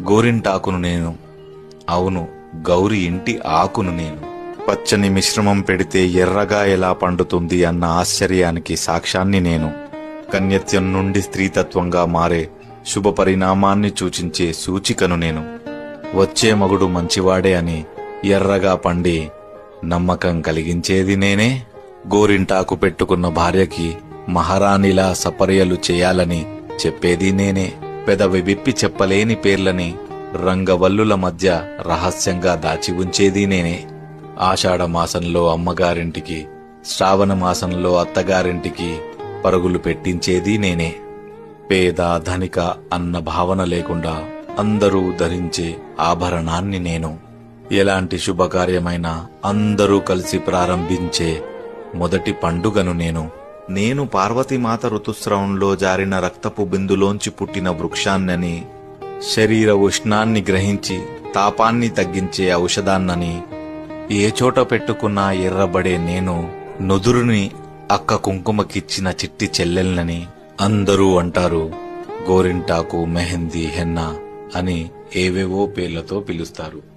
గోరింటాకును నేను, అవును గౌరి ఇంటి ఆకును నేను. పచ్చని మిశ్రమం పెడితే ఎర్రగా ఎలా పండుతుంది అన్న ఆశ్చర్యానికి సాక్ష్యాన్ని నేను. కన్యత్వం నుండి స్త్రీతత్వంగా మారే శుభ పరిణామాన్ని సూచించే సూచికను నేను. వచ్చే మగుడు మంచివాడే అని ఎర్రగా పండి నమ్మకం కలిగించేది నేనే. గోరింటాకు పెట్టుకున్న భార్యకి మహారాణిలా సపర్యలు చేయాలని చెప్పేది నేనే. పెదవి విప్పి చెప్పలేని పేర్లని రంగవల్లుల మధ్య రహస్యంగా దాచి ఉంచేది నేనే. ఆషాఢ మాసంలో అమ్మగారింటికి, శ్రావణ మాసంలో అత్తగారింటికి పరుగులు పెట్టించేది నేనే. పేద ధనిక అన్న భావన లేకుండా అందరూ ధరించే ఆభరణాన్ని నేను. ఎలాంటి శుభకార్యమైనా అందరూ కలిసి ప్రారంభించే మొదటి పండుగను నేను. నేను పార్వతీమాత ఋతుస్రవంలో జారిన రక్తపు బిందులోంచి పుట్టిన వృక్షాన్నని, శరీర ఉష్ణాన్ని గ్రహించి తాపాన్ని తగ్గించే ఔషధాన్నని, ఏ చోట పెట్టుకున్నా ఎర్రబడే నేను, నుదురుని అక్క కుంకుమకిచ్చిన చిట్టి చెల్లెల్నని. అందరూ అంటారు గోరింటాకు, మెహందీ, హెన్నా అని ఏవేవో పేర్లతో పిలుస్తారు.